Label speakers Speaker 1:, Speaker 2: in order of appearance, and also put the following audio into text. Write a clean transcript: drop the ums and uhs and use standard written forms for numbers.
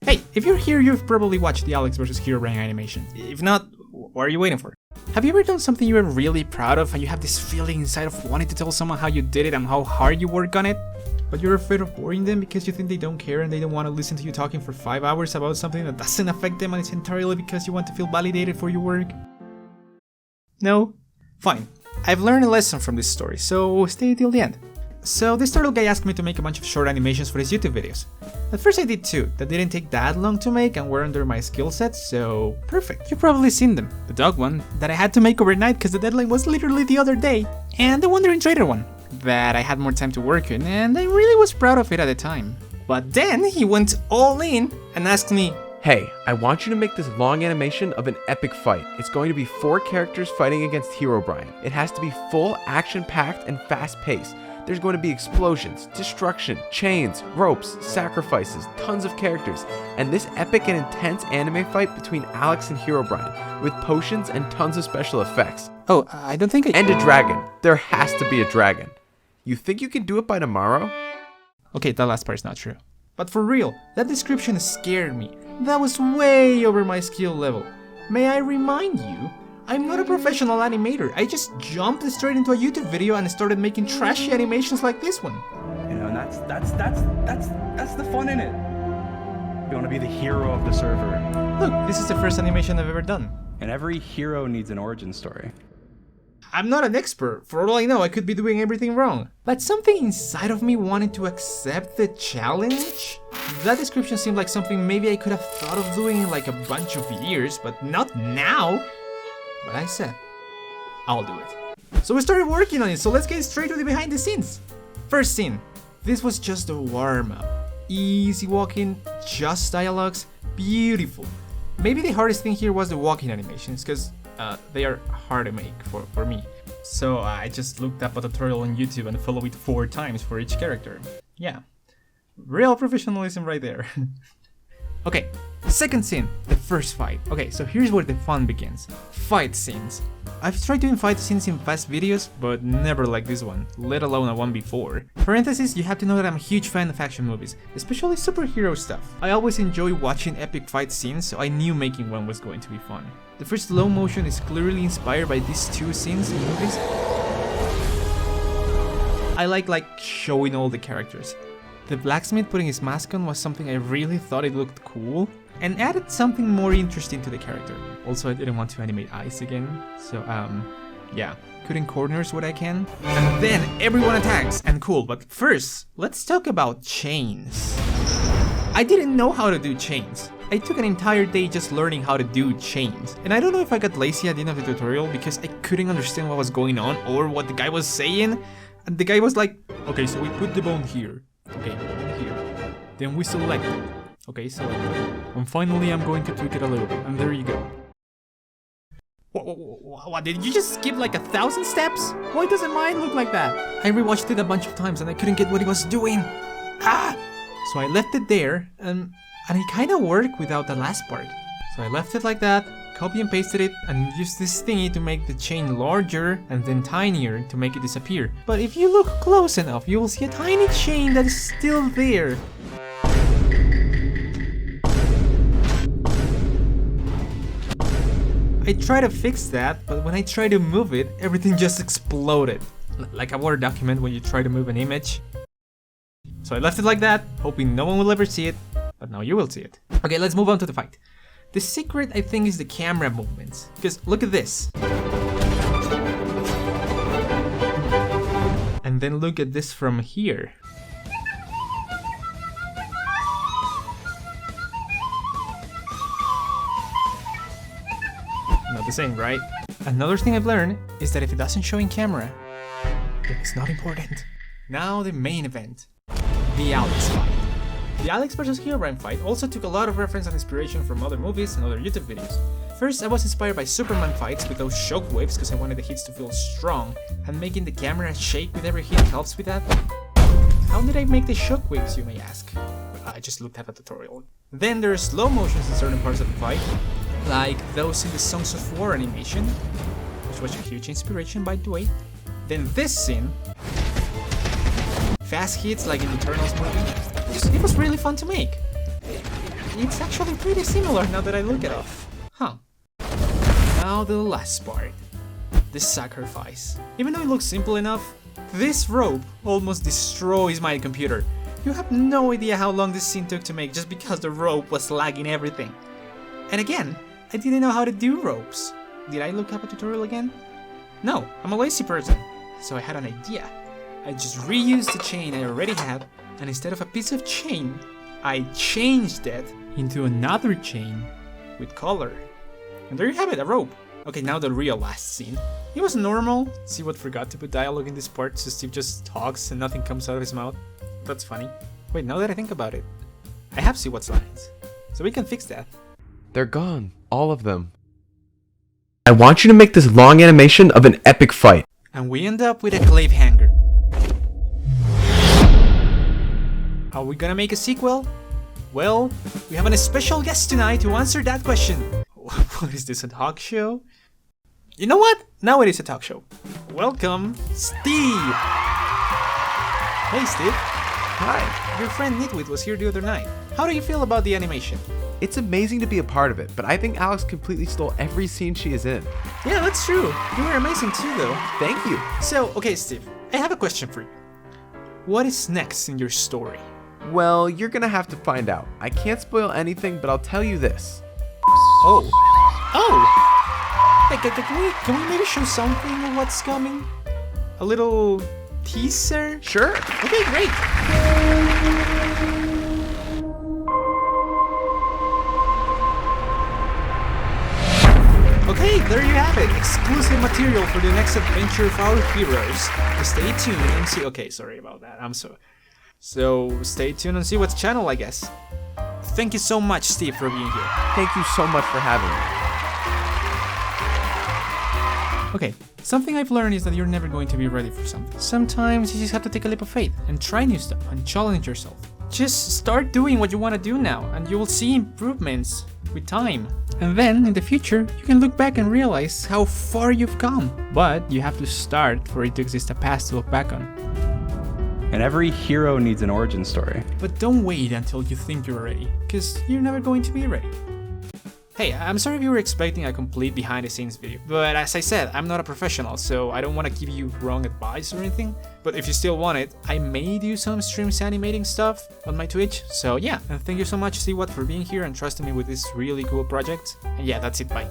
Speaker 1: Hey, if you're here, you've probably watched the Alex vs. Herobrine animation. If not, what are you waiting for? Have you ever done something you were really proud of and you have this feeling inside of wanting to tell someone how you did it and how hard you work on it? But you're afraid of boring them because you think they don't care and they don't want to listen to you talking for 5 hours about something that doesn't affect them and it's entirely because you want to feel validated for your work? No? Fine. I've learned a lesson from this story, so stay till the end. So this turtle guy asked me to make a bunch of short animations for his YouTube videos. At first I did two, that didn't take that long to make and were under my skill set, so perfect. You've probably seen them. The dog one, that I had to make overnight because the deadline was literally the other day. And the Wandering Trader one, that I had more time to work on and I really was proud of it at the time. But then he went all in and asked me,
Speaker 2: "Hey, I want you to make this long animation of an epic fight. It's going to be 4 characters fighting against Herobrine. It has to be full action-packed and fast-paced. There's going to be explosions, destruction, chains, ropes, sacrifices, tons of characters, and this epic and intense anime fight between Alex and Herobrine, with potions and tons of special effects.
Speaker 1: Oh, I don't think
Speaker 2: And a dragon. There has to be a dragon. You think you can do it by tomorrow?"
Speaker 1: Okay, that last part is not true. But for real, that description scared me. That was way over my skill level. May I remind you, I'm not a professional animator. I just jumped straight into a YouTube video and started making trashy animations like this one.
Speaker 3: You know, and that's the fun in it. You want to be the hero of the server.
Speaker 1: Look, this is the first animation I've ever done.
Speaker 3: And every hero needs an origin story.
Speaker 1: I'm not an expert. For all I know, I could be doing everything wrong. But something inside of me wanted to accept the challenge. That description seemed like something maybe I could have thought of doing in like a bunch of years, but not now. But I said, I'll do it. So we started working on it, so let's get straight to the behind the scenes. First scene. This was just a warm-up. Easy walking, just dialogues, beautiful. Maybe the hardest thing here was the walking animations, because they are hard to make for me. So I just looked up a tutorial on YouTube and followed it 4 times for each character. Yeah, real professionalism right there. Okay, second scene, the first fight. Okay, so here's where the fun begins. Fight scenes. I've tried doing fight scenes in past videos, but never like this one, let alone a one before. Parenthesis, you have to know that I'm a huge fan of action movies, especially superhero stuff. I always enjoy watching epic fight scenes, so I knew making one was going to be fun. The first slow motion is clearly inspired by these 2 scenes in movies. I like showing all the characters. The blacksmith putting his mask on was something I really thought it looked cool and added something more interesting to the character. Also, I didn't want to animate eyes again, so yeah, cutting corners what I can. And then everyone attacks, and cool, but first, let's talk about chains. I didn't know how to do chains. I took an entire day just learning how to do chains, and I don't know if I got lazy at the end of the tutorial because I couldn't understand what was going on or what the guy was saying. And the guy was like, okay, so we put the bone here. Okay, here. Then we select it. Okay, select it. And finally I'm going to tweak it a little bit, and there you go. What, did you just skip like 1,000 steps? Why doesn't mine look like that? I rewatched it a bunch of times and I couldn't get what he was doing. So I left it there, and it kinda worked without the last part. So I left it like that, copy and pasted it, and used this thingy to make the chain larger and then tinier to make it disappear. But if you look close enough, you will see a tiny chain that is still there. I tried to fix that, but when I tried to move it, everything just exploded. Like a Word document when you try to move an image. So I left it like that, hoping no one will ever see it, but now you will see it. Okay, let's move on to the fight. The secret, I think, is the camera movements, because look at this. And then look at this from here. Not the same, right? Another thing I've learned is that if it doesn't show in camera, then it's not important. Now the main event. The Alex fight. The Alex vs. Herobrine fight also took a lot of reference and inspiration from other movies and other YouTube videos. First, I was inspired by Superman fights with those shockwaves because I wanted the hits to feel strong, and making the camera shake with every hit helps with that. How did I make the shockwaves, you may ask? Well, I just looked at a tutorial. Then there are slow motions in certain parts of the fight, like those in the Songs of War animation, which was a huge inspiration by the way. Then this scene, fast hits like in the Eternals movie. It was really fun to make. it's actually pretty similar now that I look at it. Huh. Now the last part. The sacrifice. Even though it looks simple enough, this rope almost destroys my computer. You have no idea how long this scene took to make just because the rope was lagging everything. And again, I didn't know how to do ropes. Did I look up a tutorial again? No, I'm a lazy person. So I had an idea. I just reused the chain I already had, and instead of a piece of chain, I changed it into another chain with color. And there you have it, a rope. Okay, now the real last scene. It was normal. SeaWatt forgot to put dialogue in this part, so Steve just talks and nothing comes out of his mouth. That's funny. Wait, now that I think about it, I have SeaWatt's lines, so we can fix that.
Speaker 2: They're gone. All of them. I want you to make this long animation of an epic fight.
Speaker 1: And we end up with a cliffhanger. Are we gonna make a sequel? Well, we have a special guest tonight to answer that question. What is this, a talk show? You know what? Now it is a talk show. Welcome, Steve! Hey Steve.
Speaker 2: Hi.
Speaker 1: Your friend Nitwit was here the other night. How do you feel about the animation?
Speaker 2: It's amazing to be a part of it, but I think Alex completely stole every scene she is in.
Speaker 1: Yeah, that's true. You were amazing too though.
Speaker 2: Thank you.
Speaker 1: So, okay Steve, I have a question for you. What is next in your story?
Speaker 2: Well, you're gonna have to find out. I can't spoil anything, but I'll tell you this.
Speaker 1: Oh. Hey, can we maybe show something of what's coming? A little teaser?
Speaker 2: Sure.
Speaker 1: Okay, great. Okay, there you have it. Exclusive material for the next adventure of our heroes. Stay tuned and see. Okay, sorry about that. So stay tuned and see what's channel, I guess. Thank you so much, Steve, for being here.
Speaker 2: Thank you so much for having me.
Speaker 1: Okay, something I've learned is that you're never going to be ready for something. Sometimes you just have to take a leap of faith and try new stuff and challenge yourself. Just start doing what you want to do now and you will see improvements with time. And then in the future, you can look back and realize how far you've come. But you have to start for it to exist a past to look back on.
Speaker 3: And every hero needs an origin story.
Speaker 1: But don't wait until you think you're ready, because you're never going to be ready. Hey, I'm sorry if you were expecting a complete behind the scenes video, but as I said, I'm not a professional, so I don't want to give you wrong advice or anything. But if you still want it, I may do some streams animating stuff on my Twitch, so yeah. And thank you so much, SeaWatt, for being here and trusting me with this really cool project. And yeah, that's it, bye.